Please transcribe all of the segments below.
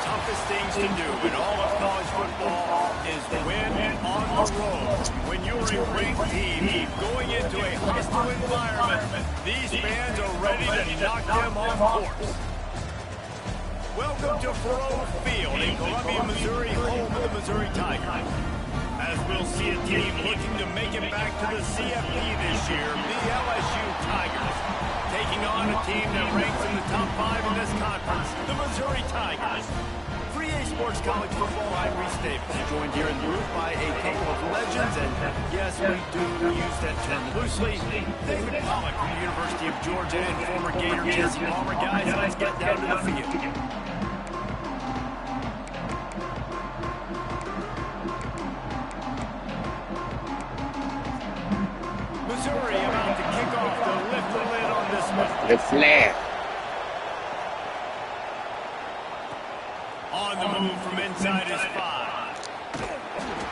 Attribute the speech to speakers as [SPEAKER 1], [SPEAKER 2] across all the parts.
[SPEAKER 1] toughest things to do in all of college football is win on the road. When you're a ranked team going into a hostile environment, these fans are ready to knock them off course. Welcome to Faurot Field in Columbia, Missouri, home of the Missouri Tigers. As we'll see a team looking to make it back to the CFP this year, the LSU Tigers, taking on a team that ranks in the top 5 in this conference, the Missouri Tigers. 3A Sports College Football, I'm Reese Davis, joined here in the booth by a couple of legends, and yes, we do use that term loosely. David Pollock from the University of Georgia and former Gator Jesse Palmer. Guys, let's get down to the field. Missouri about to kick off to lift the lid on this one.
[SPEAKER 2] The flag.
[SPEAKER 1] On the move from inside his 5.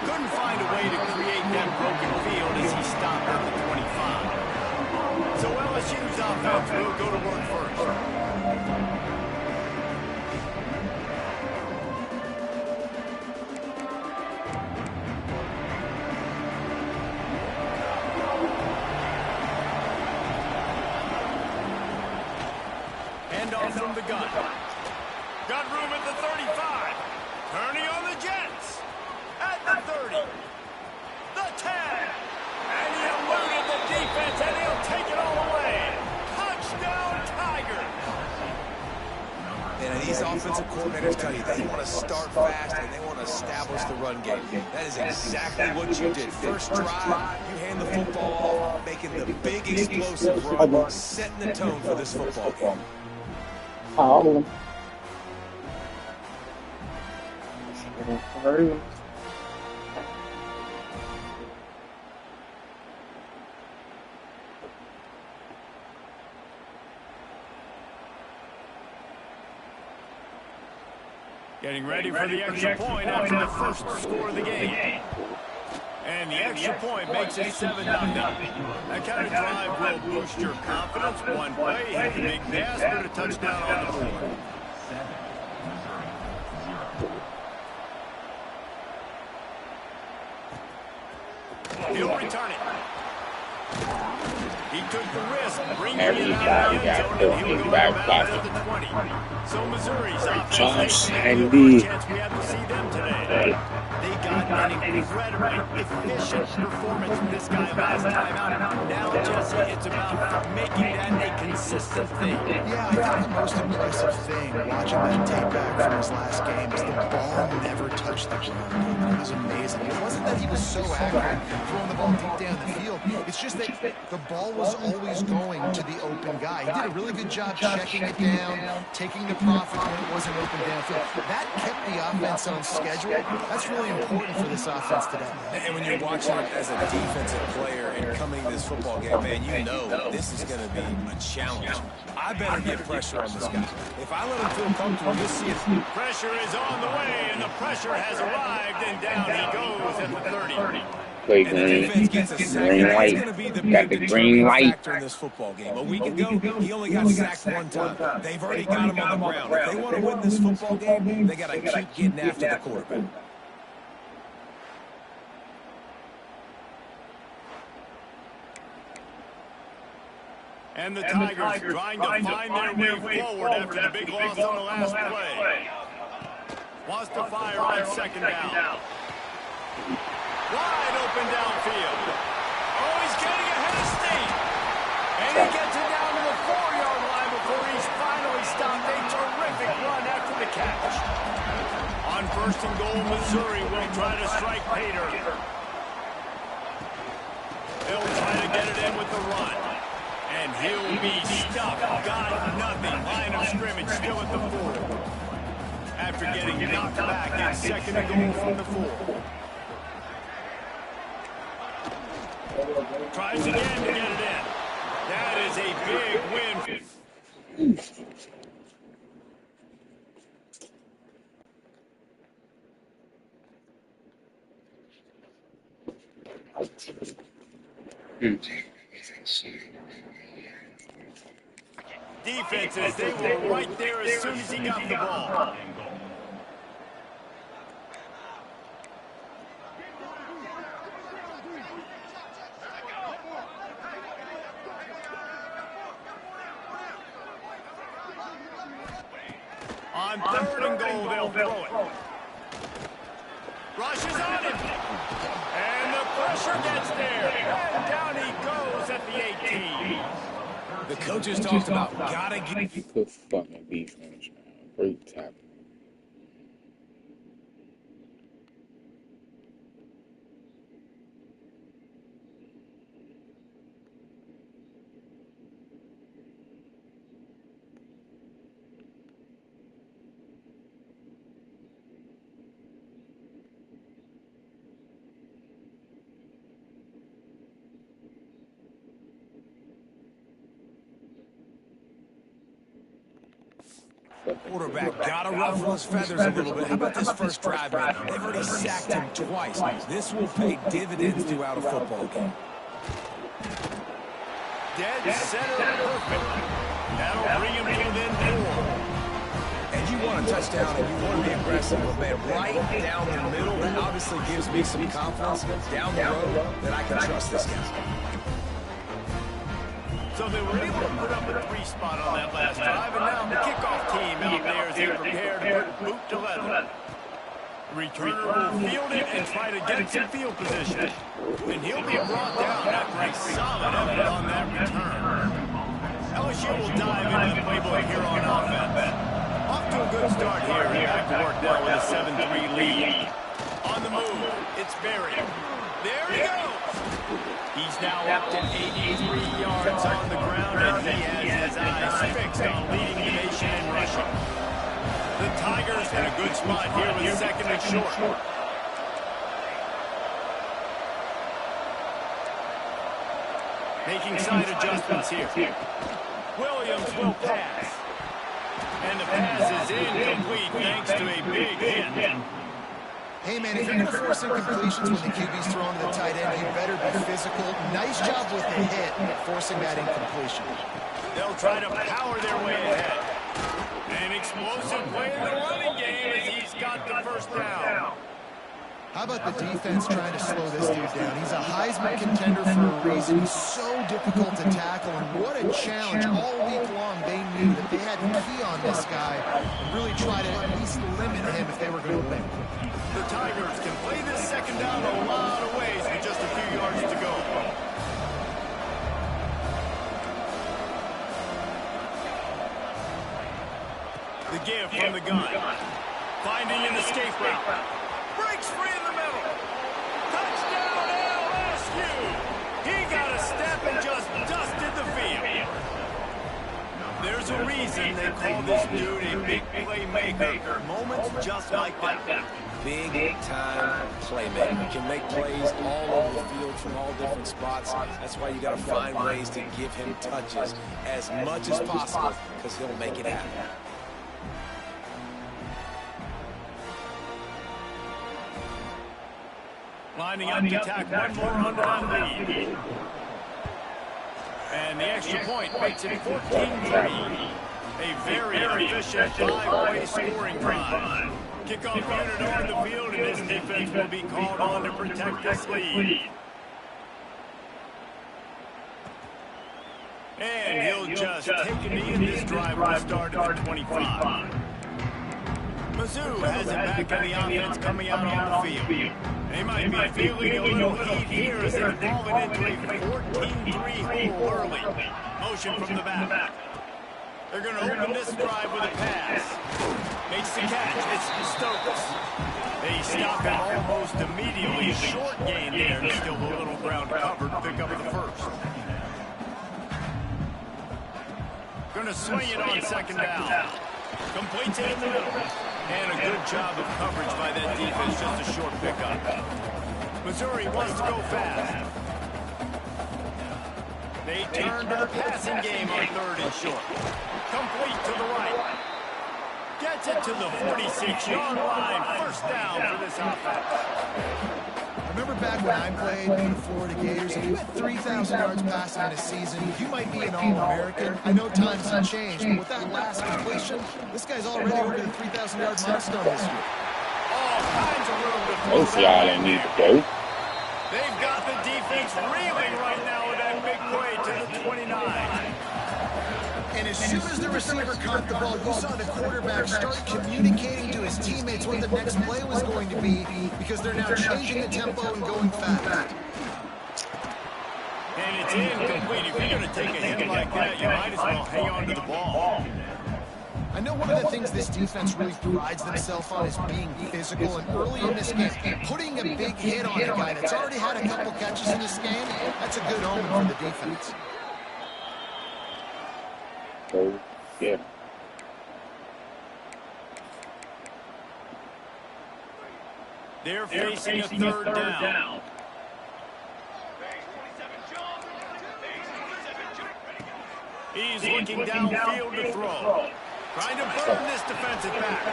[SPEAKER 1] Couldn't find a way to create that broken field as he stopped at the 25. So LSU's offense will go to work first. Handoff from the gun. Got room at the 35. Turning on the Jets. At the 30. The 10. And he eluded the defense, and he'll take it all away. Touchdown, Tigers.
[SPEAKER 3] And these offensive coordinators tell you they want to start fast and they want to establish the run game. That is exactly what you did. First drive, you hand the football off, making the big explosive run, setting the tone for this football game.
[SPEAKER 2] Oh.
[SPEAKER 1] Getting ready for the extra point after the first score of the game. And the extra point makes it 7-0. That kind of drive will boost your confidence. One play, hit the big pass, put a touchdown on the board. He'll return it. He took the risk, bringing it out of the end zone, and he'll go back to the 20. So Missouri's offense, they chance we have to see them today. They got an incredibly efficient performance from this guy last time out. Now, Jesse, it's about making that a consistent thing.
[SPEAKER 4] Yeah, I think the most impressive thing, watching that tape back from his last game, is the ball never touched the ground. It was amazing. It wasn't that he was so accurate throwing the ball deep down the field. It's just that the ball was always going to the open guy. He did a really good job checking it down, taking the profit when it wasn't open downfield. That kept the offense on schedule. That's really important for this offense today.
[SPEAKER 3] And when you're watching it as a defensive player and coming to this football game, man, you know this is going to be a challenge. I better get pressure on this guy. If I let him feel comfortable, you'll see it.
[SPEAKER 1] Pressure is on the way, and the pressure has arrived, and down he goes at the 30.
[SPEAKER 2] Play green light. Got the green light.
[SPEAKER 3] In this football game. A week ago, he only got sacked one time. They've already got him on the ground. If they want to win this football game, they got to keep getting after the quarterback.
[SPEAKER 1] And the Tigers trying to find their way forward after the big loss on the last play. Wants to fire on second down. Wide open downfield. Oh, he's getting ahead of steam. And he gets it down to the 4-yard line before he's finally stopped. A terrific run after the catch. On first and goal, Missouri will try to strike Pater. They'll try to get it in with the run. And he'll be stuck. Got nothing. Line of scrimmage still at the 4. After getting knocked back in second and goal from the 4. Tries again to get it in. That is a big win. Defenses, they were right there as soon as he got the ball. On 3rd and goal, they'll throw it. Rushes on him. And the pressure gets there. And down he goes at the 18.
[SPEAKER 3] The coaches talked about gotta get.
[SPEAKER 2] Good fucking defense, man. Great tackle.
[SPEAKER 3] Quarterback got to ruffle his feathers a little bit. How about this first drive, man? They've already sacked him twice. This will pay dividends throughout a football game.
[SPEAKER 1] Dead center perfect. That'll bring him to within 4.
[SPEAKER 3] And you want a touchdown and you want to be aggressive, but man, right down the middle, that obviously gives me some confidence down the road that I can trust this guy.
[SPEAKER 1] So they were able to put up a 3 spot on that last drive, and now the kickoff team out there as they prepare to put boot to leather. Returner will field it and try to get some field position. And he'll be brought down after a solid effort on that return. LSU will dive into the playbook here on offense. Off to a good start here, and back to work now with a 7-3 lead. On the move, it's Barry. There he goes. He's now up to 83 yards on the ground, and he has his eyes fixed on leading the nation in rushing. The Tigers in a good spot here with 2nd and short. Making side adjustments here. Williams will pass. And the pass is incomplete thanks to a big hit.
[SPEAKER 4] Hey, man, if you're going to force incompletions when the QB's thrown to the tight end, you better be physical. Nice job with the hit, forcing that incompletion.
[SPEAKER 1] They'll try to power their way ahead. An explosive play in the running game as he's got the first down.
[SPEAKER 4] How about the defense trying to slow this dude down? He's a Heisman contender for a reason. He's so difficult to tackle, and what a challenge all week long. They knew that they had to key on this guy and really try to at least limit him if they were going to win.
[SPEAKER 1] The Tigers can play this 2nd down a lot of ways with just a few yards to go. The give from the gun. Finding an escape route. Breaks free in the middle. Touchdown LSU. He got a step and just dusted the field. There's a reason they call this dude a big playmaker. Moments just like that.
[SPEAKER 3] Big-time playmaker. Can make plays all over the field from all different spots. That's why you got to find ways to give him touches as much as possible, because he'll make it happen.
[SPEAKER 1] Lining up to tack one more under that lead. And the extra point makes it 14-3. A very efficient 5-way scoring drive. Kickoff unit on the field, and his defense will be called on to protect this lead. And he'll just take a knee, and this drive will start at the 25. Mizzou has it back on the offense coming out on the field. They might be feeling a little heat here as they're falling into a 14-3 hole early. Motion from the back. They're going to open this drive with a pass. Makes the catch. It's Stokes. They stop him almost immediately. Short gain there, and still a little ground covered to pick up the first. Going to swing it on 2nd down. Completes it in the middle. And a good job of coverage by that defense, just a short pickup. Missouri wants to go fast. They turn to the passing game on 3rd and short. Complete to the right. Gets it to the 46-yard line. First down for this offense.
[SPEAKER 4] Remember back when I played for the Florida Gators, if you had 3,000 yards passing in a season, you might be an All-American. I know times have changed, but with that last completion, this guy's already over the 3,000-yard milestone this year.
[SPEAKER 1] All kinds of room to throw.
[SPEAKER 2] Both y'all ain't need to go.
[SPEAKER 1] They've got the defense reeling right now with that big play to the 29.
[SPEAKER 4] And as soon as the receiver caught the ball, you saw the quarterback start communicating to his teammates what the next play was going to be because they're now changing the tempo and going fast.
[SPEAKER 1] And it's incomplete. If you're going to take a hit like that, you might as well hang on to the ball.
[SPEAKER 4] I know one of the things this defense really prides themselves on is being physical, and early in this game, putting a big hit on a guy that's already had a couple catches in this game, that's a good omen for the defense.
[SPEAKER 2] Oh, yeah.
[SPEAKER 1] They're facing a third down. He's looking downfield to throw. Trying to burn this defensive back.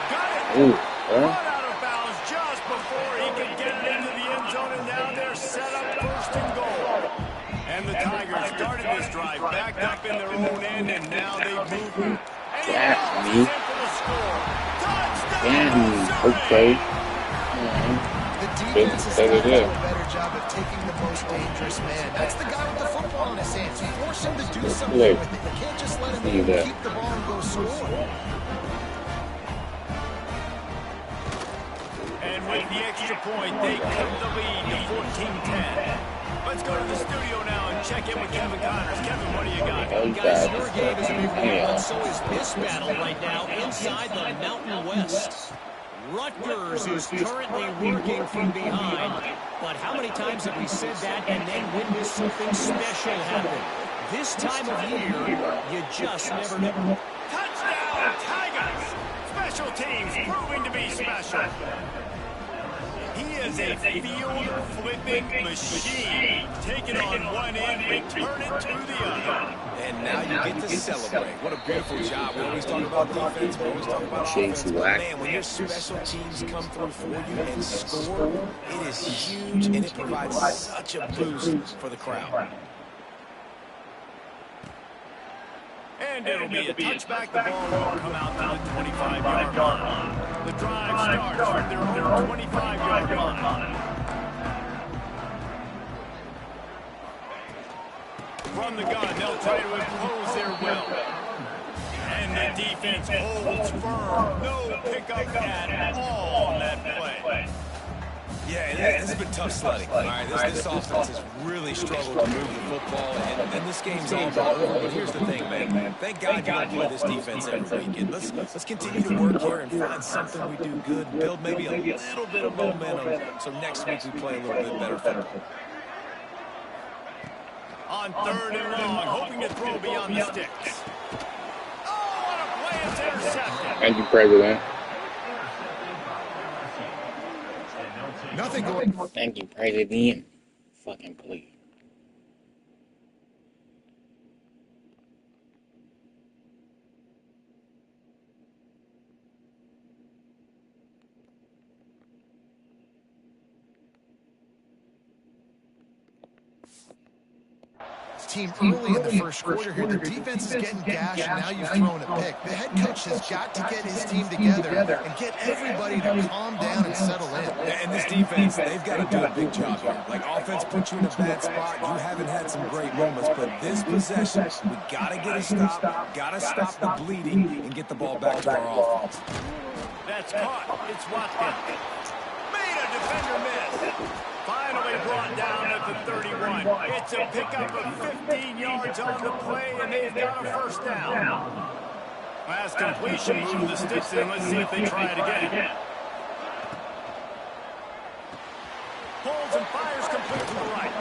[SPEAKER 1] Got it. Run out of bounds just before he could get it into the end zone, and now they're set up first and goal. And the Tigers started this drive backed up in their own end, and now they've moved.
[SPEAKER 2] Got me. Okay.
[SPEAKER 4] The defense has got to do a better job of taking the most dangerous man. That's the guy with the football in his hands. Force him to do something with it. You can't just let him keep the ball and go score.
[SPEAKER 1] And with the extra point, they cut the lead to 14-10. Let's go to the studio now and check in with Kevin Connors. Kevin, what do you got?
[SPEAKER 5] Guys, your game is a big deal, and so is this battle right now inside the Mountain West. Rutgers is currently working from behind, but how many times have we said that and then witnessed something special happen? This time of year, you just never know.
[SPEAKER 1] Touchdown, Tigers! Special teams proving to be special. He is a field-flipping machine. Take it on one end, return it to the other.
[SPEAKER 3] And now you get to celebrate. What a beautiful job. We always talk about defense, we always talk about offense. But man, when your special teams come through for you and score, it is huge, and it provides such a boost for the crowd.
[SPEAKER 1] And it'll be a touchback. The ball will come out to the 25-yard line. The drive starts from their 25-yard line. From the gun, they'll try to impose their will. And the defense holds firm. No pickup at all on that play.
[SPEAKER 3] Yeah, and this has been tough sledding. All right, this offense has really struggled to move the football, and this game's all about over. But here's the thing, man. Thank God you don't play this defense every weekend. Let's continue to work here and find something we do good, build maybe a little bit of momentum, so next week we play a little bit better football.
[SPEAKER 1] On third and long, hoping to throw beyond the sticks. Oh, what a play! It's intercepted.
[SPEAKER 2] Thank you, President.
[SPEAKER 4] Nothing going.
[SPEAKER 2] Thank you, President. Fucking please.
[SPEAKER 4] Team early in the first quarter here. The defense is getting gashed, and now you've thrown a pick. The head coach has got to get his team together and get everybody to calm down and settle in.
[SPEAKER 3] And this defense, they've got to do a big job here. Like, offense puts you in a bad spot. You haven't had some great moments, but this possession, we got to get a stop, got to stop the bleeding, and get the ball back to our offense.
[SPEAKER 1] That's caught. It's Watkins. Made a defender miss. Finally brought down at the 31. It's a pickup of 15 yards on the play, and they've got a first down. Last completion, move the sticks in. Let's see if they try it again. Pulls and fires complete to the right.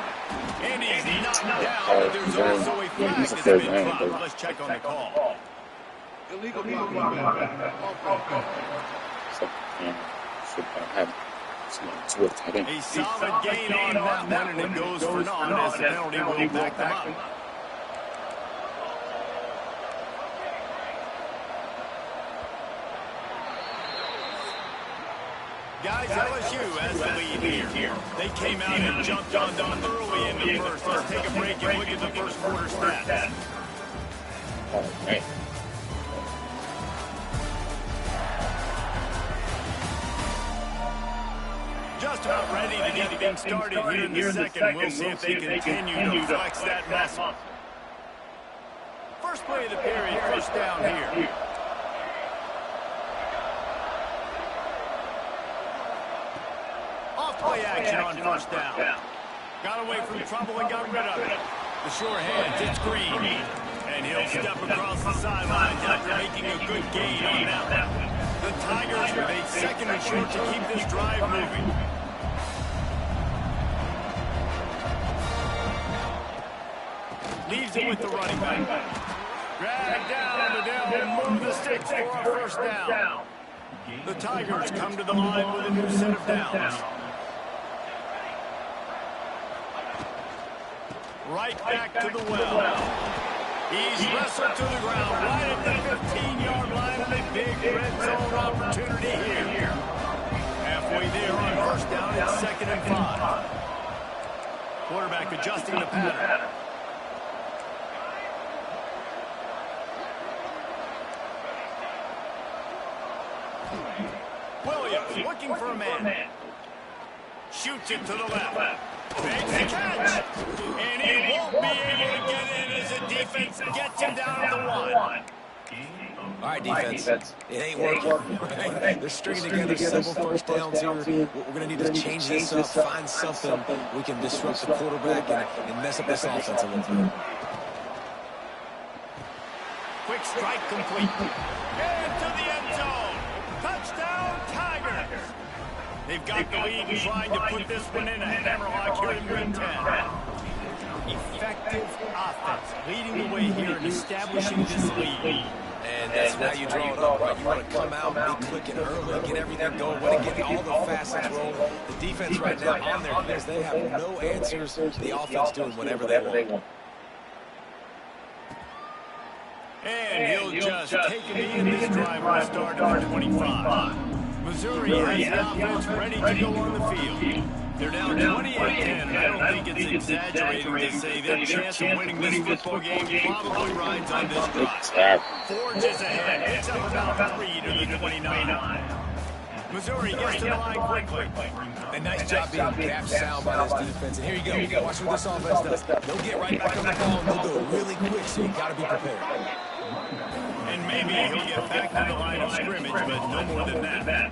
[SPEAKER 1] And he's knocked down, but there's also a flag that's been dropped. Let's check on the call.
[SPEAKER 6] Illegal blocking.
[SPEAKER 1] A solid gain on that one, and it goes for naught as the penalty will back them up. Guys, LSU has the lead here. They came out and jumped on them early in the first. Let's take a break and look at the first quarter stats.
[SPEAKER 2] All right.
[SPEAKER 1] Just about ready to get things started here in the second. We'll see if they continue to flex that muscle. First play of the period, first down here. Off play action on first down. Got away from trouble and got rid of it. The sure hands, it's Green. And he'll step across the sidelines after making a good gain on that one. The Tigers with a second and short to keep this drive moving. Leaves it with the running back. Drag down, and they'll move the sticks for a first down. The Tigers come to the line with a new set of downs. Right back to the well. He's wrestled to the ground right at the 15-yard line of a big red zone opportunity here. Halfway there on first down, it's 2nd and 5. Quarterback adjusting the pattern. Williams looking for a man. Shoots it to the left. Makes the catch. And he won't be able to get in as the defense gets him down to the 1.
[SPEAKER 3] All right, defense. It ain't working. Right? They're stringing together several first downs here. What we're going to need to change this up, find something we can disrupt the quarterback and mess up this offense a little bit.
[SPEAKER 1] Quick strike complete. Into the end zone. Touchdown, Tigers. They've got the lead and trying to put this one in a hammerlock here in week 10. Effective offense leading the way here and establishing this lead.
[SPEAKER 3] And that's how you draw it up, right? You want to come out and be clicking early, get everything going, want to get all the facets rolling. The defense right now on their heels, they have no answers. The offense doing whatever they want.
[SPEAKER 1] And he'll just take it in. This drive will start at the 25. Missouri has the offense ready to go on the field. They're down 28-10, and I don't think it's exaggerating to say their chance of winning this football game probably rides on this drive. Forges ahead. It's up about 3 to the 29. Missouri gets to the line quickly.
[SPEAKER 3] A nice job being gap sound by this defense. And here you go. Watch what this offense does. They'll get right back on the ball, and they'll do it really quick, so you got to be prepared.
[SPEAKER 1] And maybe he'll get back to the line of scrimmage, but no more than that.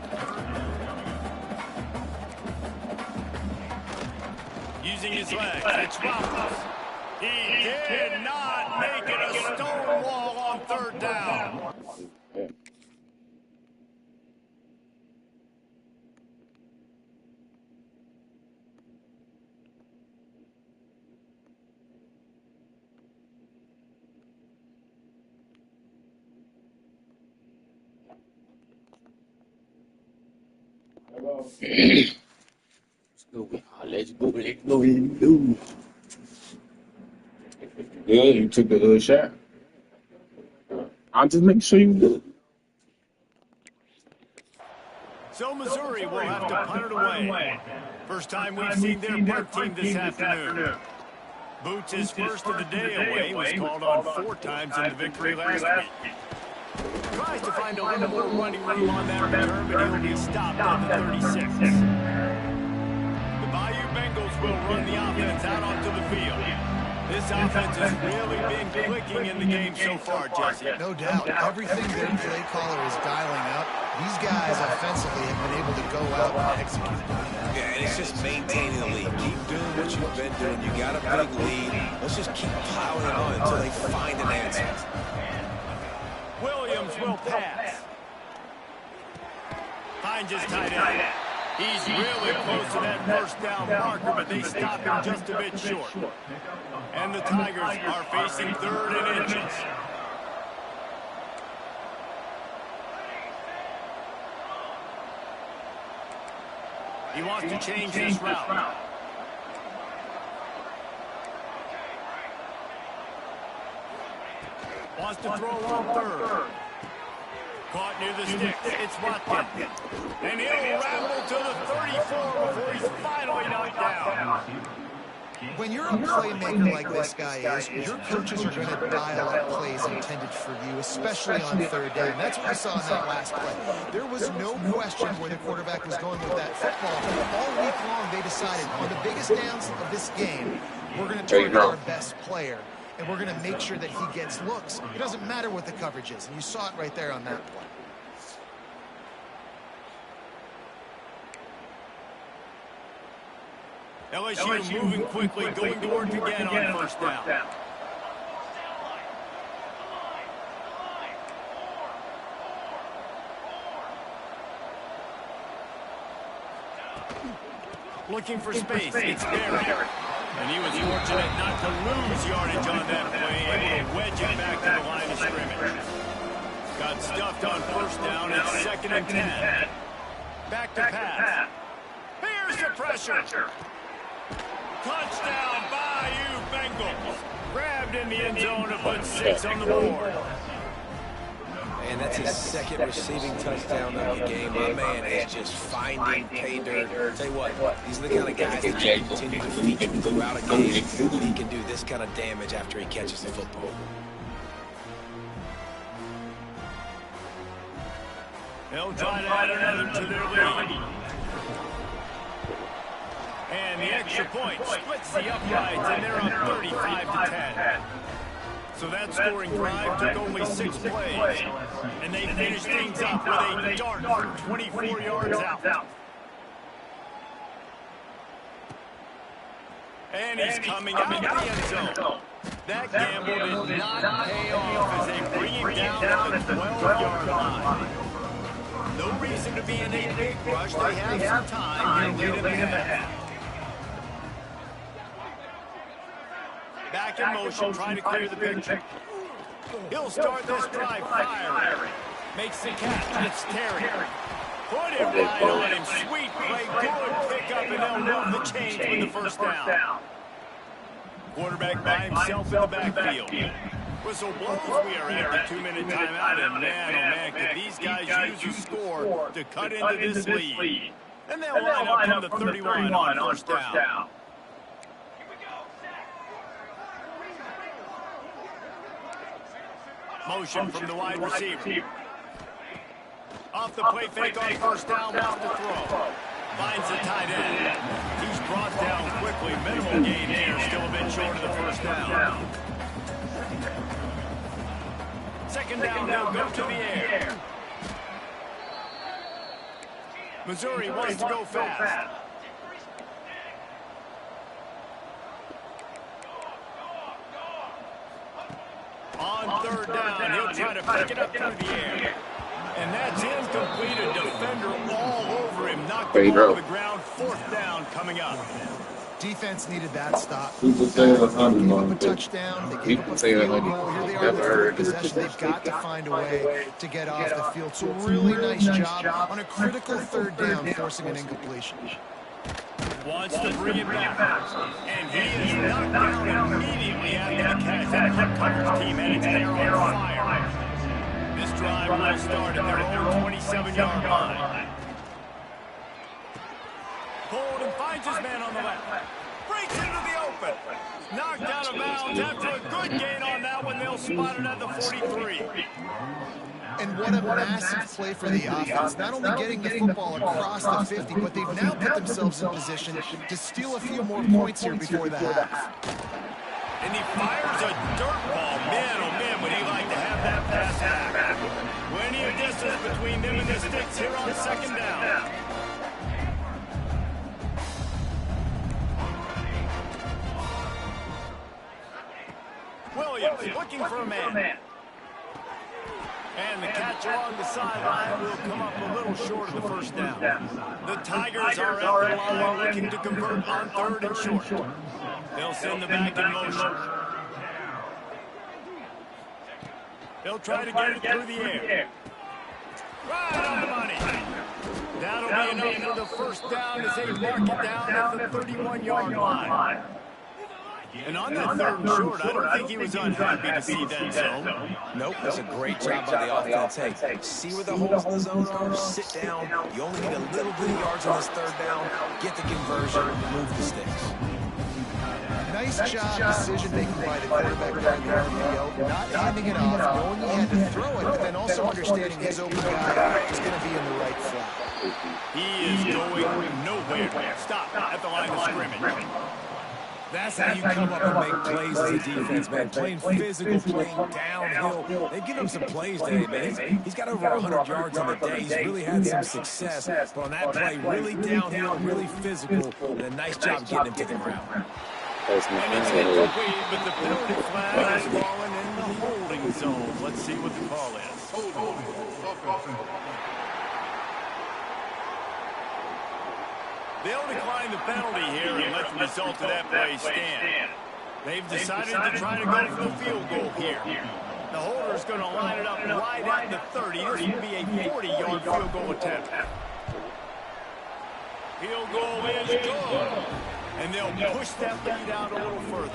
[SPEAKER 1] Using his legs, it's Roberts. He did not make it a stone wall on third down.
[SPEAKER 2] Let's go. Yeah, you took the shot. I'll just make sure you do it.
[SPEAKER 1] So Missouri will have to punt it away. First time we've seen their punt team this afternoon. Boots, his first of the day away, was called on 4 times in the victory last week. Tries to find a little more running room on that return, but he'll be stopped at the 36. The Bayou Bengals will run the offense out onto the field. This offense has really been clicking in the game so far, Jesse.
[SPEAKER 4] No doubt. Everything their play caller is dialing up, these guys offensively have been able to go out and execute.
[SPEAKER 3] Yeah, and it's just maintaining the lead. Keep doing what you've been doing. You got a big lead. Let's just keep piling it on until they find an answer.
[SPEAKER 1] Williams will pass. Finds his tight end. He's really close to that first down marker, but they stop him just a bit short. And the Tigers are facing 3rd and inches. He wants to change his route. Wants to throw on 3rd. Caught near the sticks. It's Watkins. And he'll ramble to the 34 before he's finally knocked down.
[SPEAKER 4] When you're a playmaker like this guy is, your coaches are going to dial up plays intended for you, especially on 3rd down. That's what we saw in that last play. There was no question where the quarterback was going with that football. All week long, they decided on the biggest downs of this game, we're going to target our best player. and we're going to make sure that he gets looks. It doesn't matter what the coverage is, and you saw it right there on that play.
[SPEAKER 1] LSU moving quickly, going to work again on first down. Looking for space, it's Barry. And he was fortunate not to lose yardage on that play, able to wedge it back to the line of scrimmage. Got stuffed on first down, it's 2nd and 10. Back to pass. Here's the pressure. Touchdown, Bayou Bengals. Grabbed in the end zone to put 6 on the board.
[SPEAKER 3] And that's his 2nd receiving touchdown of the game. My man is just finding pay dirt. Tell you what, these are the kind of guys that you continue to feature throughout a game. He can do this kind of damage after he catches the football.
[SPEAKER 1] They'll try to add another to their lead. And the extra point splits the uprights, and they're up 35-10. So that scoring drive took only 6 plays. And they finished things up with a dart from 24 yards out. And he's coming out of the end zone. That gamble did not pay off as they bring him down at the 12-yard line. No reason to be in a big rush. They have some time here late in the half. Back in motion, trying to clear the picture. He'll start this drive firing. Makes the catch. It's Terry. Put it right on him. Sweet play. Good pickup, and they'll move the chains with the first down. Quarterback by himself in the backfield. Whistle blows. We are at the 2-minute timeout, and man, oh man, could these guys use a score to cut into this lead. And they'll line up from the 31 on first down. Motion from the wide receiver. Off the play fake on first down, wants to throw. Finds the tight end. He's brought down quickly. Minimal gain there, still a bit short of the first down. 2nd down, they'll go to the air. Missouri wants to go fast. On 3rd down, he'll try to pick it up through the air. And that's incomplete. A defender all over him. Knocked the ball to the ground. 4th down coming up.
[SPEAKER 4] Defense needed that stop. People say 100, gave up a touchdown. They gave up a field goal. Here they are with third possession. They've got to find a way to get off the field. So really nice job on a critical 3rd down, forcing an incompletion.
[SPEAKER 1] Wants to bring it back. And he is knocked down immediately after the catch. That coverage team had its hair on fire. This drive will start at their own 27-yard line. Pulled and finds his man on the left. Breaks into the open. Knocked out of bounds after a good gain on that one. They'll spot it at the 43.
[SPEAKER 4] And what a massive play for the offense. Not only getting the football across the 50, but they've now put themselves in position to steal a few more points here before the half.
[SPEAKER 1] And he fires a dirt ball. Man, oh man, would he like to have that pass back. Plenty of distance between them and the sticks here on 2nd down. Williams looking for a man. And the catch along the sideline will come up a little short of the first down. The Tigers are at the line looking to convert on 3rd and short. They'll send the back in motion. They'll try to get it through the air. Right on the money. That'll be enough for the first down as they mark it down at the 31-yard line. And on that 3rd and short, I don't think he was unhappy to see that zone.
[SPEAKER 3] Nope, that's a great job by the offense. Hey, see where the holes in the zone are, sit down. You only need a little bit of yards on this 3rd down. Get the conversion, move the sticks.
[SPEAKER 4] Nice job decision-making by the quarterback during the video. Not handing it off, knowing he had to throw it, but then also understanding his open guy is going to be in the right flat.
[SPEAKER 1] He is going nowhere. Stop at the line of scrimmage.
[SPEAKER 3] That's how you come up and make plays as a defense, man. Playing physical, playing downhill. They give him some plays today, man. He's got over 100 yards on the day. He's really had some success. But on that play, really downhill, really physical, and a nice job getting him to the ground.
[SPEAKER 1] And it's incomplete, but the penalty flag is falling in the holding zone. Let's see what the call is. They'll decline the penalty here and let the result of that play stand. They've decided to try to go for the field goal here. The holder's going to line it up right at the 30. This will be a 40-yard field goal attempt. Field goal is good. And they'll push that lead out a little further.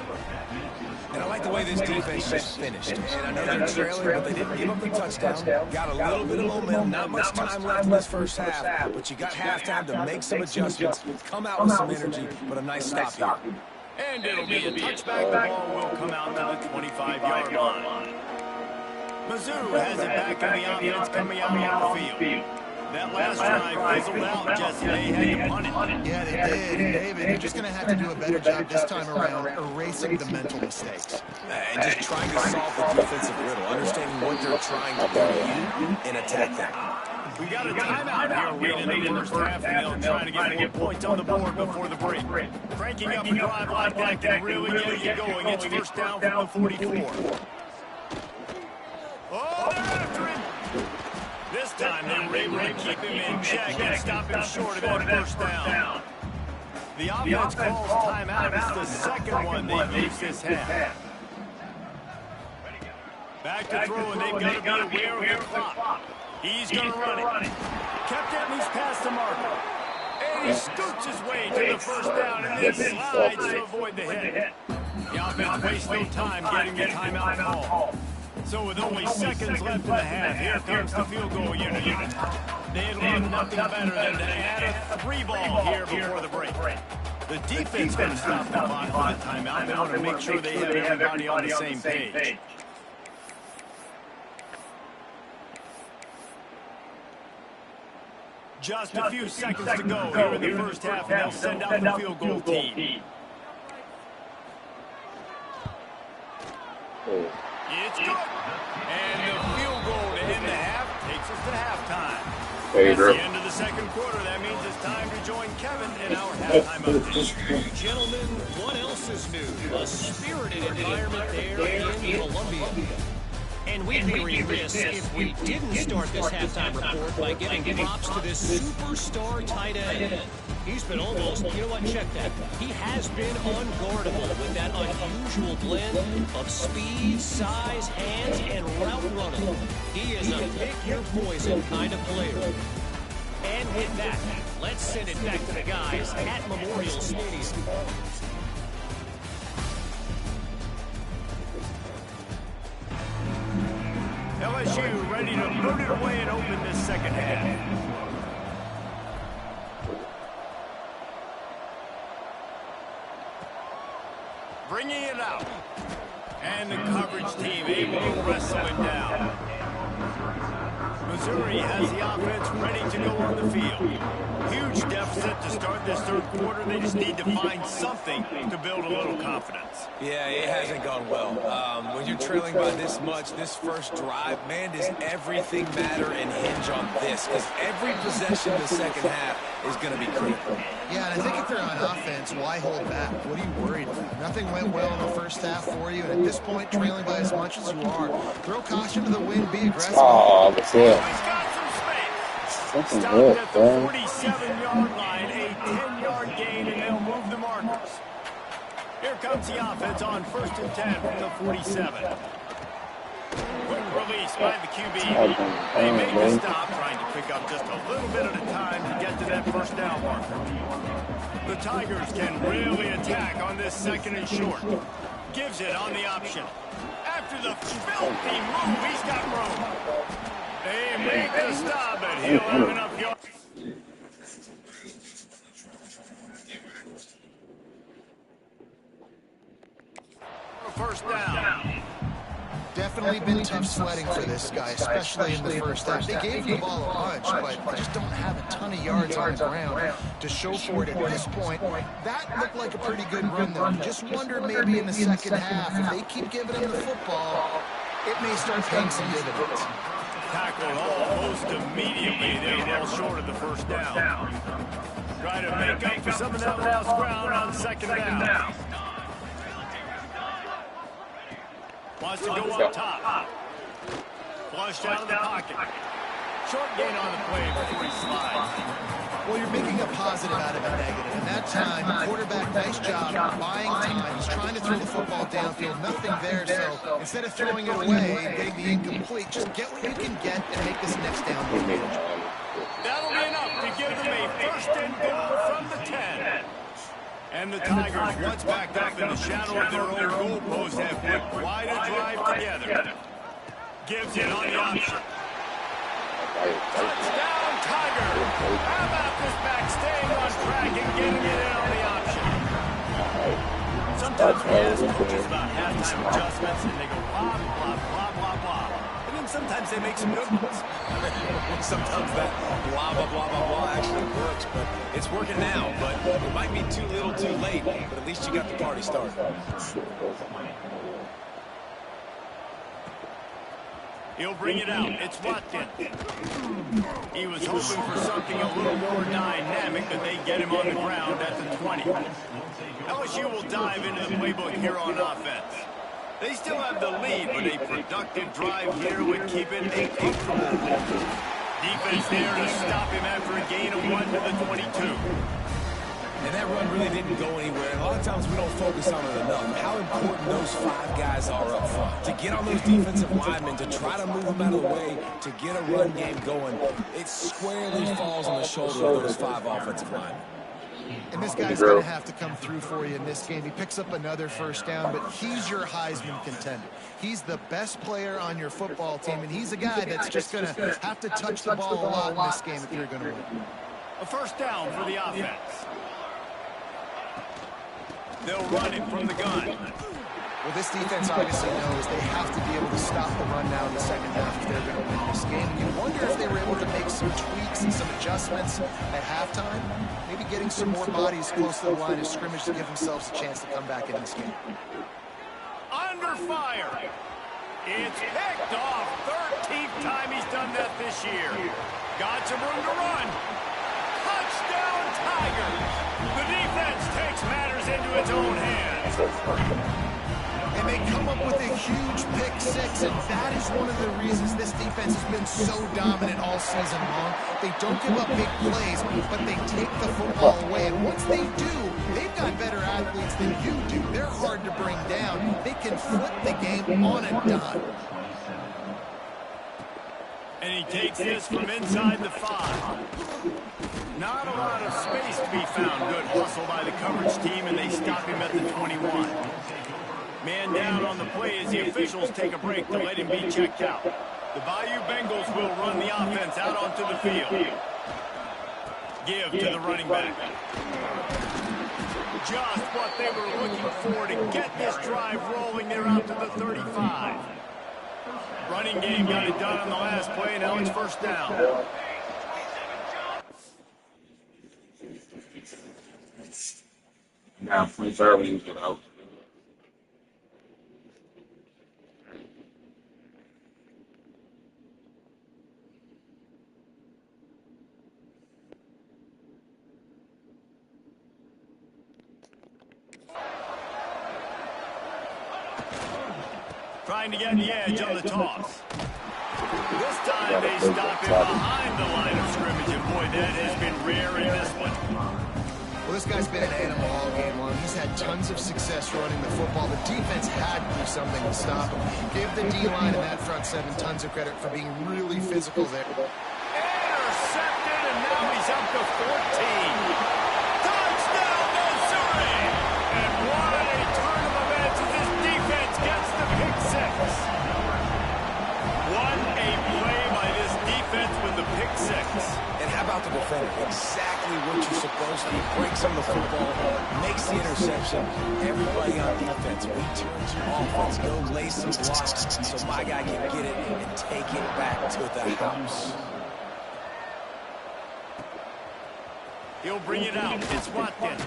[SPEAKER 3] And I like the way this defense just finished. And I know they're trailing, but they didn't give up the touchdown. Got a little bit of momentum. Not much time left in this first half, but you got halftime to make some adjustments, come out with some energy, but a nice stop here.
[SPEAKER 1] And it'll be a touchback. The ball will come out to the 25-yard line. Mizzou has it back on the offense coming out on the field. That last drive fizzled out, Jesse. They had to punt it.
[SPEAKER 4] Yeah, they did. David, you're just going to have to do a better job this time around erasing the mental mistakes.
[SPEAKER 3] And just trying to solve the defensive riddle, understanding what they're trying to do and attack that.
[SPEAKER 1] We got a timeout here waiting in the first half, and they'll try to get more points on the board before the break. Cranking up a drive like that can really get you going. It's first down from the 44. Oh, they're after him. This time they were able to keep him in check and stop him short of that first down. The offense calls timeout. It's the second one they've used this half. Back to throw, and they've got to be aware of the clock. He's going to run it. Kept it, and he's past the marker. And he scoots his way to the first down and then slides to avoid the hit. The offense wastes no time getting the timeout call. So with only seconds left in the half, here comes the field goal unit. They'd love nothing better than to add a 3-ball here before the break. The defense going to stop the clock for the timeout. They want to make sure they have everybody on the same page. Just a few seconds to go here in the first half, and they'll send out the field goal team. It's good. And the field goal to end the half takes us to halftime. That's the end of the second quarter. That means it's time to join Kevin in our halftime update.
[SPEAKER 5] Gentlemen, what else is new? A spirited environment there in Columbia. And we'd be remiss if we didn't start this halftime report by giving props to this superstar tight end. He's been almost, you know what, check that. He has been unguardable with that unusual blend of speed, size, hands, and route running. He is a pick-your-poison kind of player. And with that, let's send it back to the guys at Memorial Stadium.
[SPEAKER 1] LSU ready to put it away and open this second half. Bringing it out. And the coverage team able to wrestle him down. Missouri has the offense ready to go on the field. Huge deficit to start this third quarter. They just need to find something to build a little confidence.
[SPEAKER 3] Yeah, it hasn't gone well. When you're trailing by this much, this first drive, man, does everything matter and hinge on this? Because every possession in the second half is going to be critical.
[SPEAKER 4] Yeah, and I think if they're on offense, why hold back? What are you worried about? Nothing went well in the first half for you, and at this point, trailing by as much as you are, throw caution to the wind, be aggressive.
[SPEAKER 2] Oh, that's it.
[SPEAKER 1] He's got some space.
[SPEAKER 2] Something
[SPEAKER 1] Stopped
[SPEAKER 2] good,
[SPEAKER 1] at the 47-yard line, a 10-yard gain, and they'll move the markers. Here comes the offense on 1st and 10 from the 47. Quick release by the QB. They make the stop, trying to pick up just a little bit at a time to get to that first down marker. The Tigers can really attack on this second and short. Gives it on the option. After the filthy move, he's got room. They make the stop, but he'll have enough yards. First down.
[SPEAKER 4] Definitely been tough sledding for this guy, especially in the first half. They gave him the ball a bunch, but they just don't have a ton of yards on the ground to show for it at this point. That looked like a pretty good run, though. You just wonder maybe in the second half, if they keep giving him the football, it may start paying some dividends.
[SPEAKER 1] Tackled almost immediately. They were well short of the first down. Try to make up for some of that lost ground on second down. Wants to go up top. Flushed out of the pocket. Short gain on the play before he slides.
[SPEAKER 4] Well, you're making a positive out of a negative. And that time, quarterback, nice job buying time. He's trying to throw the football downfield. Nothing there, so instead of throwing it away and getting the incomplete, just get what you can get and make this next down more manageable.
[SPEAKER 1] That'll be enough to give them a first and goal from the 10. And the Tigers, once backed up in the shadow of their own goalpost, have put quite a drive together. Gives it on the option. Touchdown, Tigers! How about this back staying on track and getting it in on the option? Sometimes we ask coaches about halftime adjustments, and they go blah, blah, blah, blah, blah. And then sometimes they make some good ones.
[SPEAKER 3] Sometimes that blah, blah, blah, blah, blah actually works, but it's working now. But it might be too little too late, but at least you got the party started.
[SPEAKER 1] He'll bring it out. It's Watkins. He was hoping for something a little more dynamic, but they get him on the ground at the 20. LSU will dive into the playbook here on offense. They still have the lead, but a productive drive here would keep it a comfortable lead. Defense there to stop him after a gain of 1 to the 22.
[SPEAKER 3] And that run really didn't go anywhere. And a lot of times we don't focus on it enough. How important those 5 guys are up front. To get on those defensive linemen, to try to move them out of the way, to get a run game going, it squarely falls on the shoulder of those 5 offensive linemen.
[SPEAKER 4] And this guy's going to have to come through for you in this game. He picks up another first down, but he's your Heisman contender. He's the best player on your football team, and he's a guy that's just going to have to touch the ball a lot in this game if you're going to win.
[SPEAKER 1] A first down for the offense. They'll run it from the gun.
[SPEAKER 4] Well, this defense obviously knows they have to be able to stop the run now in the second half if they're going to win this game. And you wonder if they were able to make some tweaks and some adjustments at halftime, maybe getting some more bodies close to the line of scrimmage to give themselves a chance to come back in this game.
[SPEAKER 1] Under fire. It's picked off. 13th time he's done that this year. Got some room to run. Touchdown, Tigers. The defense takes matters into its own hands.
[SPEAKER 4] And they come up with a huge pick 6, and that is one of the reasons this defense has been so dominant all season long. They don't give up big plays, but they take the football away. And once they do, they've got better athletes than you do. They're hard to bring down. They can flip the game on a dime.
[SPEAKER 1] And he takes this from inside the 5. Not a lot of space to be found. Good hustle by the coverage team, and they stop him at the 21. Man down on the play as the officials take a break to let him be checked out. The Bayou Bengals will run the offense out onto the field. Give to the running back. Just what they were looking for to get this drive rolling. They're out to the 35. Running game got it done on the last play, now it's first down.
[SPEAKER 2] Now, Prince Irving was out.
[SPEAKER 1] Trying to get the edge on the toss. This time they stop him behind the line of scrimmage, and boy, that has been rare in this one.
[SPEAKER 4] Well, this guy's been an animal all game long. He's had tons of success running the football. The defense had to do something to stop him. Give the D-line and that front 7 tons of credit for being really physical there.
[SPEAKER 1] Intercepted, and now he's up to 14. Touchdown, Missouri! And what a turn of events as this defense gets the pick 6. What a play by this defense with the pick 6.
[SPEAKER 3] And how about the defender? Exactly what you're supposed to. He breaks on the football, makes the the interception, everybody on defense, we turn to offense, go lay some blocks so my guy can get it and take it back to the house.
[SPEAKER 1] He'll bring it out. It's Watkins.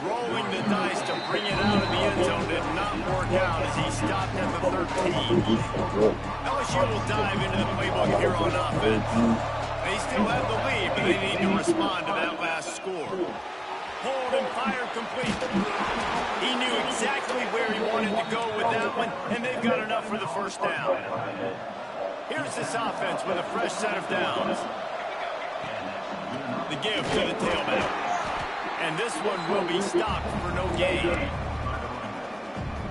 [SPEAKER 1] Rolling the dice to bring it out of the end zone did not work out as he stopped at the 13. LSU will dive into the playbook here on offense. They still have the lead, but they need to respond to that last score. Hold and fire complete. He knew exactly where he wanted to go with that one, and they've got enough for the first down. Here's this offense with a fresh set of downs. The give to the tailback. And this one will be stopped for no gain.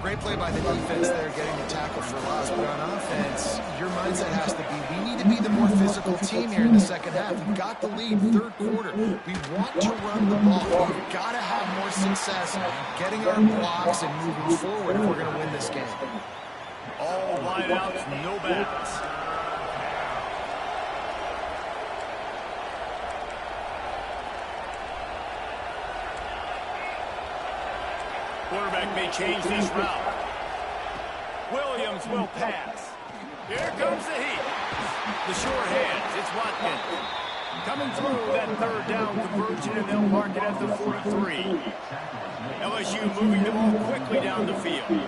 [SPEAKER 4] Great play by the defense there, getting the tackle for loss. But on offense, your mindset has to be, we need to be the more physical team here in the second half. We've got the lead third quarter. We want to run the ball. We've got to have more success getting our blocks and moving forward if we're going to win this game.
[SPEAKER 1] All wideouts, no backs. Quarterback may change this route. Williams will pass. Here comes the heat. The short hands. It's Watkins. Coming through that third down conversion, and they'll mark it at the 43. LSU moving the ball quickly down the field.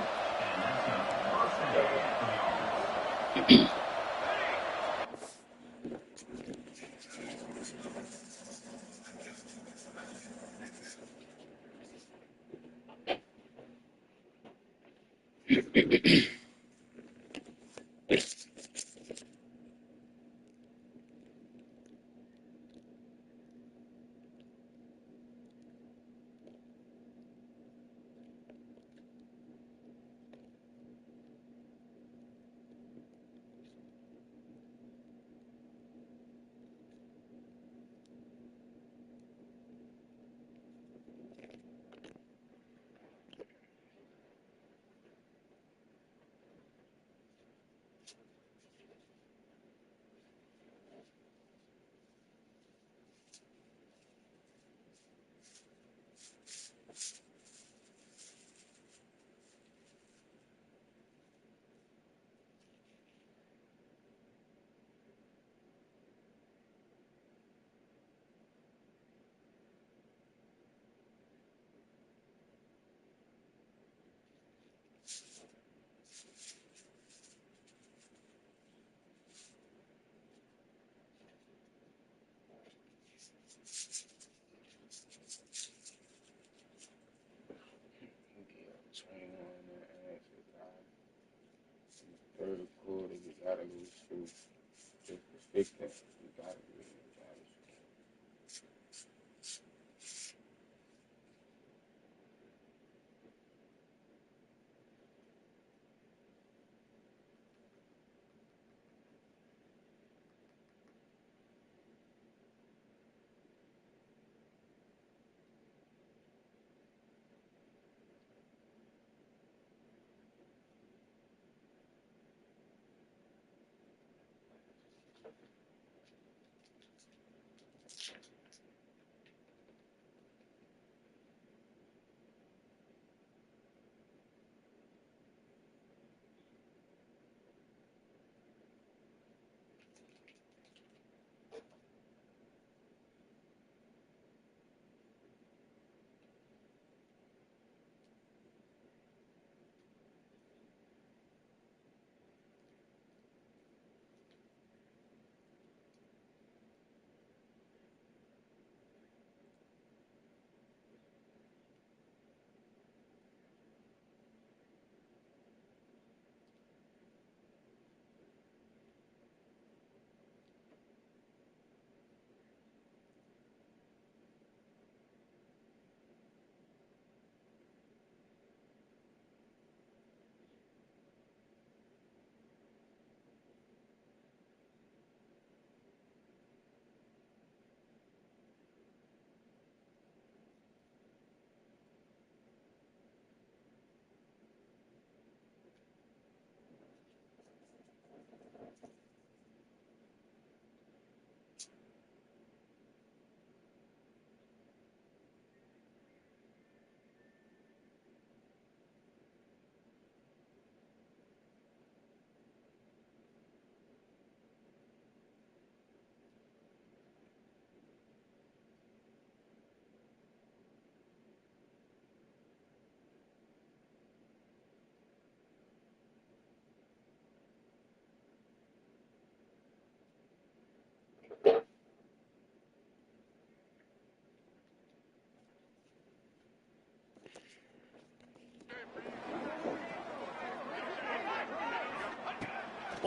[SPEAKER 2] Third quarter, you gotta lose two. Just to fix that, you gotta lose.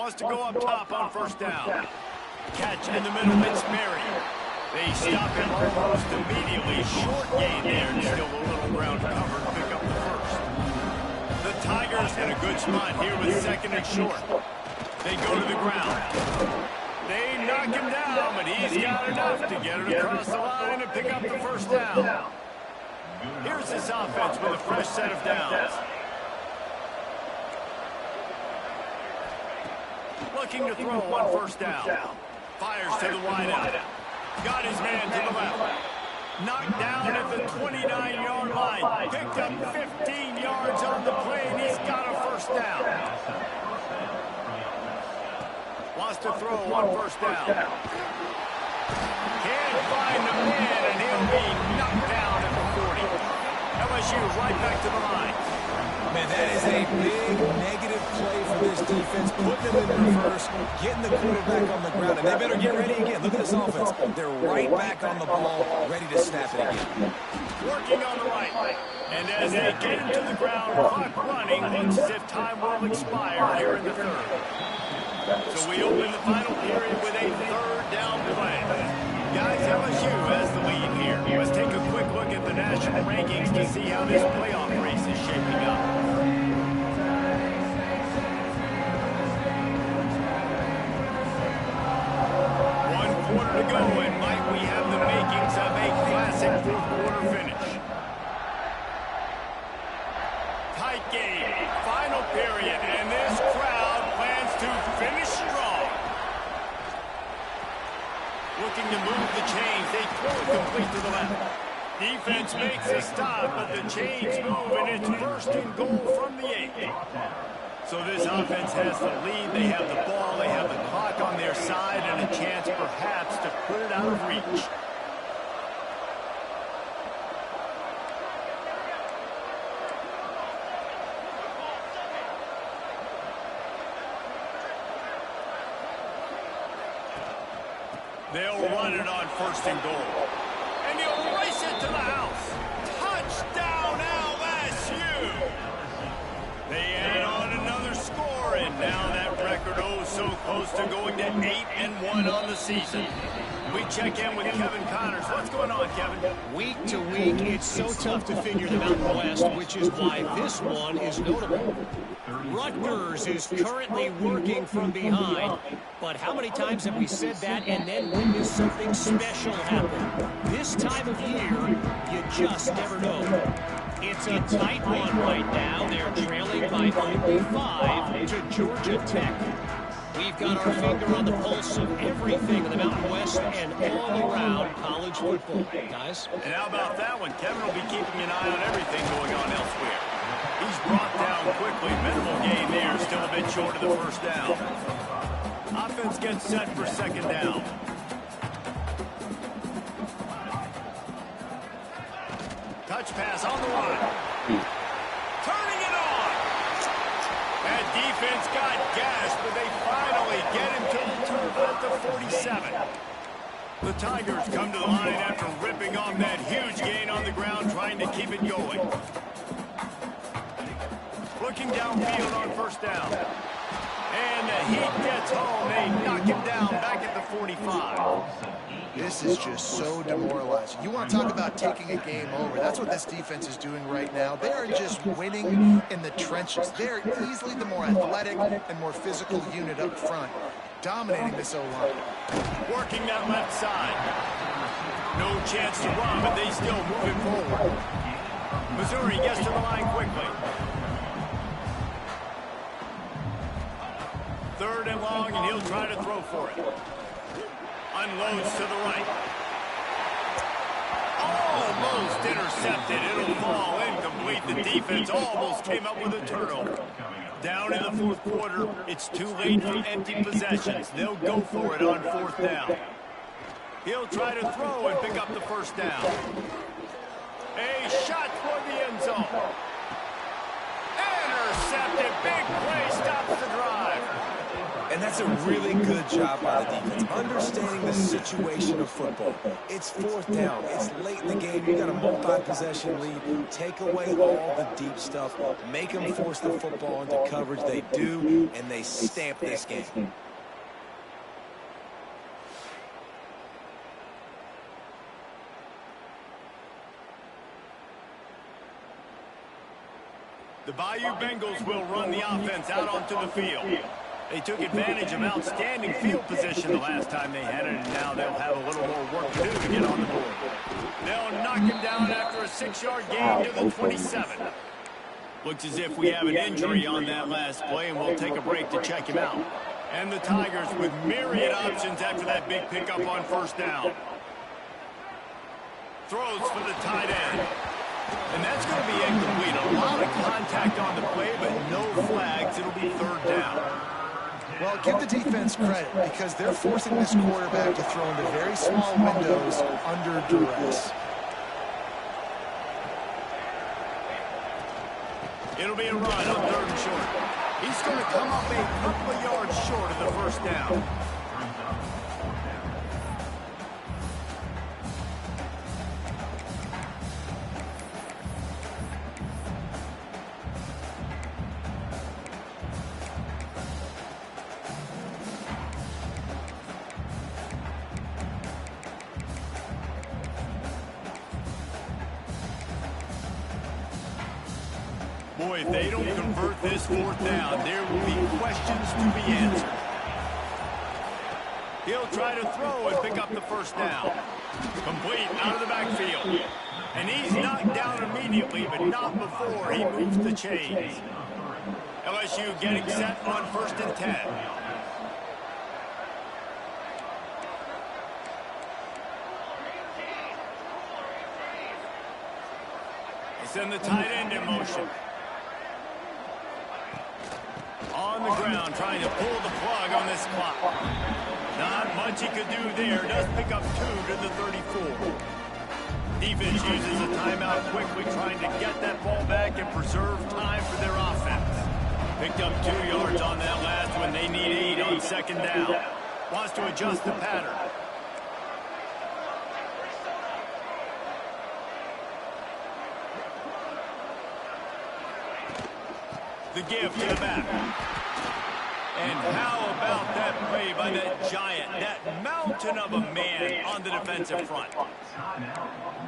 [SPEAKER 1] Wants to go up top on first down. Catch in the middle, it's Mary. They stop him almost immediately. Short gain there, and still a little ground cover to pick up the first. The Tigers in a good spot here with second and short. They go to the ground. They knock him down, but he's got enough to get it across the line and pick up the first down. Here's this offense with a fresh set of downs. Looking to throw on first down. Fires to the wide out. Got his man to the left. Knocked down at the 29-yard line. Picked up 15 yards on the play, and he's got a first down. Wants to throw on first down. Can't find the man, and he'll be knocked down at the 40. LSU right back to the line.
[SPEAKER 3] Man, that is a big negative play for this defense, putting them in reverse, getting the quarterback on the ground, and they better get ready again. Look at this offense. They're right back on the ball, ready to snap it again.
[SPEAKER 1] Working on the right. And as they get into the ground, clock running, looks as if time will expire here in the third. So we open the final period with a third down play. Guys, LSU has the lead here. Let's take a quick look at the national rankings to see how this playoff race is shaping up. One quarter to go, and might we have the makings of a classic fourth-quarter finish. Tight game, final period, and this crowd plans to finish strong. Looking to move the chains. They throw it complete to the left. Defense makes a stop, but the chains move, and it's first and goal from the 8. So this offense has the lead. They have the ball. They have the clock on their side, and a chance perhaps to put it out of reach. They'll run it on first and goal. And he'll race it to the house. Touchdown, LSU! They add on another score, and now that record so close to going to 8-1 on the season. We check in with Kevin Connors. What's going on, Kevin?
[SPEAKER 5] Week to week, it's so tough to figure the Mountain West, which is why this one is notable. Rutgers is currently working from behind, but how many times have we said that, and then when does something special happen? This time of year, you just never know. It's a tight one right now. They're trailing by only 5 to Georgia Tech. We've got our finger on the pulse of everything in the Mountain West and all around college football, guys.
[SPEAKER 1] And how about that one? Kevin will be keeping an eye on everything going on elsewhere. He's brought down quickly. Minimal gain there. Still a bit short of the first down. Offense gets set for second down. Touch pass on the line. Turning it on. That defense got gashed, but they finally get him to the turf at the 47. The Tigers come to the line after ripping off that huge gain on the ground, trying to keep it going. Looking downfield on first down. And the Heat gets home. They knock him down back at the 45.
[SPEAKER 4] This is just so demoralizing. You want to talk about taking a game over. That's what this defense is doing right now. They are just winning in the trenches. They're easily the more athletic and more physical unit up front, dominating this O-line.
[SPEAKER 1] Working that left side. No chance to run, but they still move it forward. Missouri gets to the line quickly. Third and long, and he'll try to throw for it. Unloads to the right. Almost intercepted. It'll fall incomplete. The defense almost came up with a turnover. Down in the fourth quarter, it's too late for empty possessions. They'll go for it on fourth down. He'll try to throw and pick up the first down. A shot toward the end zone. Intercepted. Big play stops the drive.
[SPEAKER 3] And And that's a really good job by the defense, understanding the situation of football. It's fourth down. It's late in the game. You got a multi-possession lead. Take away all the deep stuff. Make them force the football into coverage. They do, and they stamp this game.
[SPEAKER 1] The Bayou Bengals will run the offense out onto the field. They took advantage of outstanding field position the last time they had it, and now they'll have a little more work to do to get on the board. They'll knock him down after a 6-yard gain to the 27. Looks as if we have an injury on that last play, and we'll take a break to check him out. And the Tigers with myriad options after that big pickup on first down. Throws for the tight end. And that's going to be incomplete. A lot of contact on the play, but no flags. It'll be third down.
[SPEAKER 4] Well, give the defense credit because they're forcing this quarterback to throw into very small windows under duress.
[SPEAKER 1] It'll be a run on third and short. He's going to come up a couple of yards short of the first down. Boy, if they don't convert this fourth down, there will be questions to be answered. He'll try to throw and pick up the first down. Complete out of the backfield. And he's knocked down immediately, but not before he moves the chains. LSU getting set on 1st and 10. They send the tight end in motion. On the ground, trying to pull the plug on this clock. Not much he could do there. Does pick up 2 to the 34. Defense uses a timeout quickly, trying to get that ball back and preserve time for their offense. Picked up 2 yards on that last one. They need 8 on second down. Wants to adjust the pattern. The give to the back. And how about that play by that giant, that mountain of a man on the defensive front?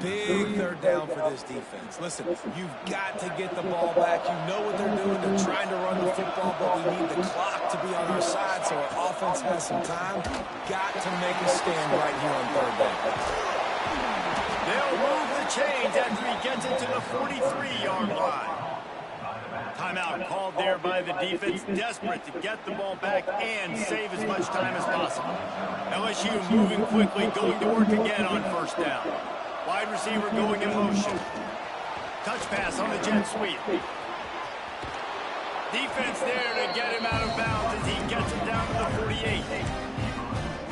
[SPEAKER 3] Big third down for this defense. Listen, you've got to get the ball back. You know what they're doing. They're trying to run the football, but we need the clock to be on our side so our offense has some time. Got to make a stand right here on third down.
[SPEAKER 1] They'll move the chains after he gets it to the 43-yard line. Timeout called there by the defense, desperate to get the ball back and save as much time as possible. LSU moving quickly, going to work again on first down. Wide receiver going in motion. Touch pass on the jet sweep. Defense there to get him out of bounds as he gets him down to the 48.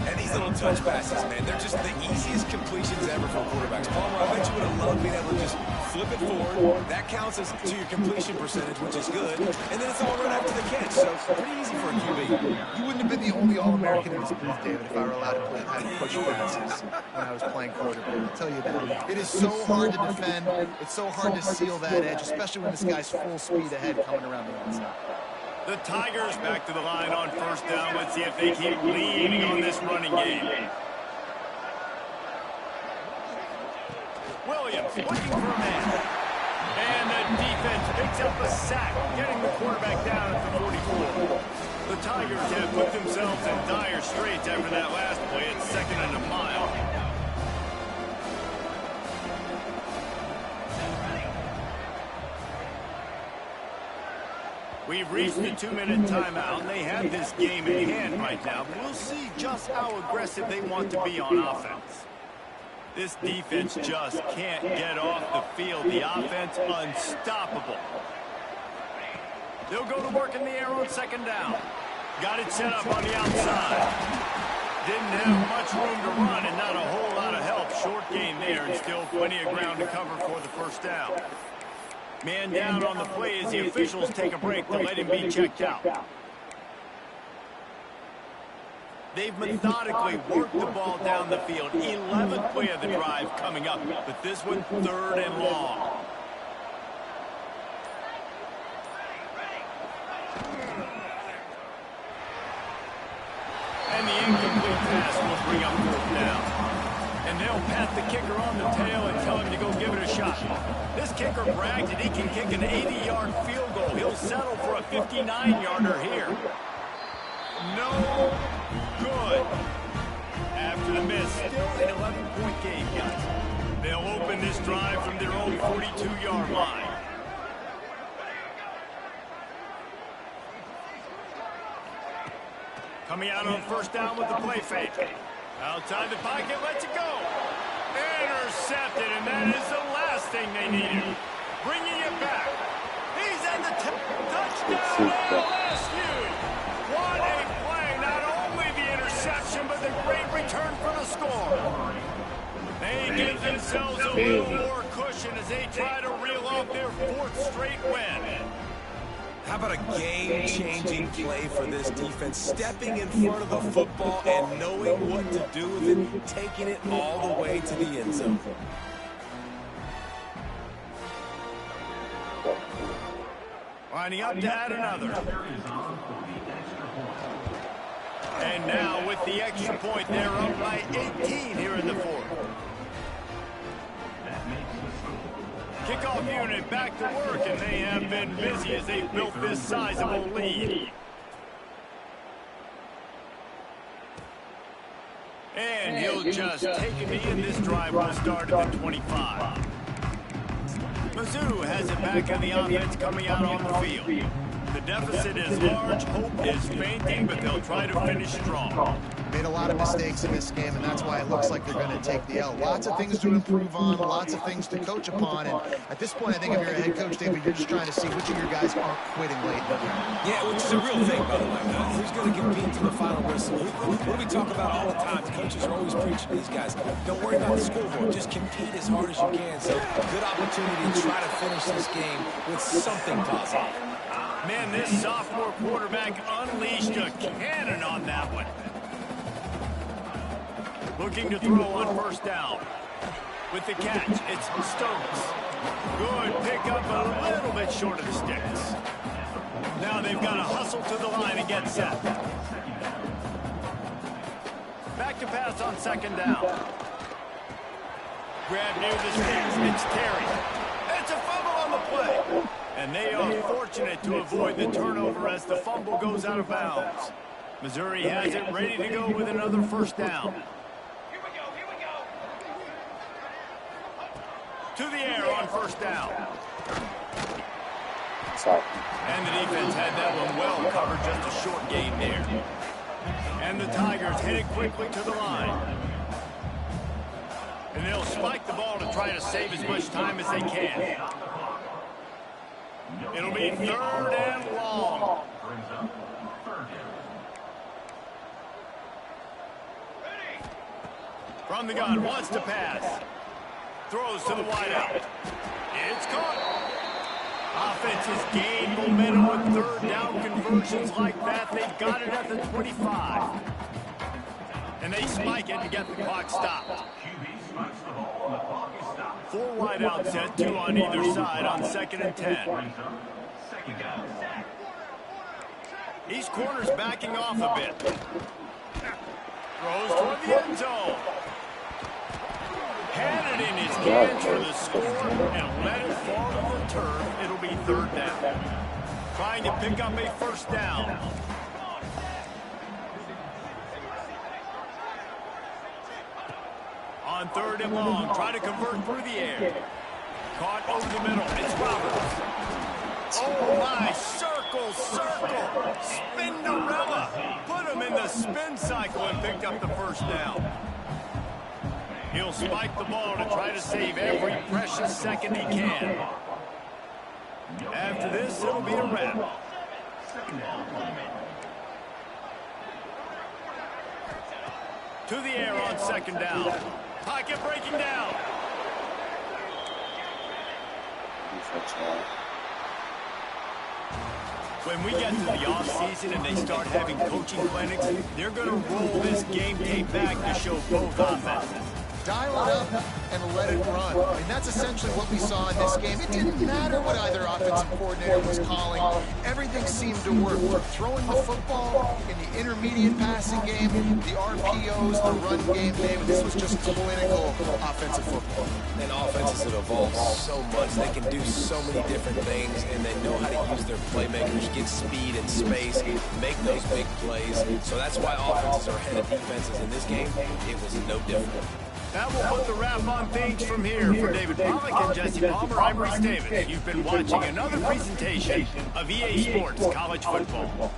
[SPEAKER 3] And these little touch passes, man, they're just the easiest completions ever for quarterbacks. Palmer, I bet you would have loved being able to just flip it forward. That counts as to your completion percentage, which is good. And then it's all right after the catch. So pretty easy for a QB.
[SPEAKER 4] You wouldn't have been the only All-American in this booth, David, if I were allowed to play how to push passes when I was playing quarterback. I'll tell you that. It is so hard to defend. It's so hard to seal that edge, especially when this guy's full speed ahead coming around the outside.
[SPEAKER 1] The Tigers back to the line on first down. Let's see if they keep leaning on this running game. Williams looking for a man. And the defense picks up a sack, getting the quarterback down at the 44. The Tigers have put themselves in dire straits after that last play. It's 2nd and a mile. We've reached the 2-minute timeout. They have this game in hand right now, but we'll see just how aggressive they want to be on offense. This defense just can't get off the field. The offense unstoppable. They'll go to work in the air on second down. Got it set up on the outside. Didn't have much room to run and not a whole lot of help. Short gain there and still plenty of ground to cover for the first down. Man down on the play as the officials take a break to let him be checked out. They've methodically worked the ball down the field. 11th play of the drive coming up, but this one 3rd and long. And the incomplete pass will bring up 4th down. And they'll pat the kicker on the tail and tell him to go give it a shot. This kicker bragged that he can kick an 80-yard field goal. He'll settle for a 59-yarder here. No good. After the miss, still an 11-point game, guys. They'll open this drive from their own 42-yard line. Coming out on 1st down with the play fake. Outside the pocket, lets it go. Intercepted, and that is the last thing they needed. Bringing it back. He's at the touchdown LSU. What a play. Not only the interception, but the great return for the score. They give themselves a little more cushion as they try to reel off their 4th straight win.
[SPEAKER 3] How about a game-changing play for this defense? Stepping in front of the football and knowing what to do with it, taking it all the way to the end zone.
[SPEAKER 1] Lining up to add another. And now with the extra point, they're up by 18 here in the 4th. Kickoff unit back to work, and they have been busy as they've built this sizable lead. And he'll just take a knee, and this drive will start at the 25. Mizzou has it back on the offense coming out on the field. The deficit is large, hope is fainting, but they'll try to finish strong.
[SPEAKER 4] Made a lot of mistakes in this game, and that's why it looks like they're going to take the L. Lots of things to improve on, lots of things to coach upon, and at this point, I think if you're a head coach, David, you're just trying to see which of your guys aren't quitting late in the game.
[SPEAKER 3] Yeah, which is a real thing, by the way. Who's going to compete to the final whistle? What we talk about all the time, the coaches are always preaching to these guys. Don't worry about the scoreboard. Just compete as hard as you can. So, good opportunity to try to finish this game with something positive.
[SPEAKER 1] Man, this sophomore quarterback unleashed a cannon on that one. Looking to throw on 1st down. With the catch, it's Stokes. Good pickup, a little bit short of the sticks. Now they've got to hustle to the line and get set. Back to pass on 2nd down. Grab near the sticks, it's Terry. It's a fumble on the play. And they are fortunate to avoid the turnover as the fumble goes out of bounds. Missouri has it ready to go with another 1st down. To the air on 1st down. And the defense had that one well covered, just a short gain there. And the Tigers headed quickly to the line. And they'll spike the ball to try to save as much time as they can. It'll be 3rd and long. From the gun, wants to pass. Throws to the wideout. It's caught. Offense has gained momentum with 3rd down conversions like that. They've got it at the 25. And they spike it to get the clock stopped. 4 wideout set, 2 on either side on 2nd and 10. These corners backing off a bit. Throws toward the end zone. Had it in his hands for the score and let it fall to the turf. It'll be 3rd down. Trying to pick up a 1st down. On 3rd and long, try to convert through the air. Caught over the middle. It's Roberts. Oh, my. Circle, circle. Spinderella. Put him in the spin cycle and picked up the 1st down. He'll spike the ball to try to save every precious second he can. After this, it'll be a wrap. To the air on 2nd down. Pocket breaking down. When we get to the offseason and they start having coaching clinics, they're going to roll this game tape back to show both offenses.
[SPEAKER 4] Dial it up and let it run. I mean, that's essentially what we saw in this game. It didn't matter what either offensive coordinator was calling. Everything seemed to work. Throwing the football in the intermediate passing game, the RPOs, the run game, David. This was just clinical offensive football.
[SPEAKER 3] And offenses have evolved so much. They can do so many different things, and they know how to use their playmakers, get speed and space, make those big plays. So that's why offenses are ahead of defenses. In this game, it was no different.
[SPEAKER 1] That will put the wrap on things from here. For David Pollack and Jesse Palmer, I'm Reese Davis. You've been watching another presentation of EA Sports College Football.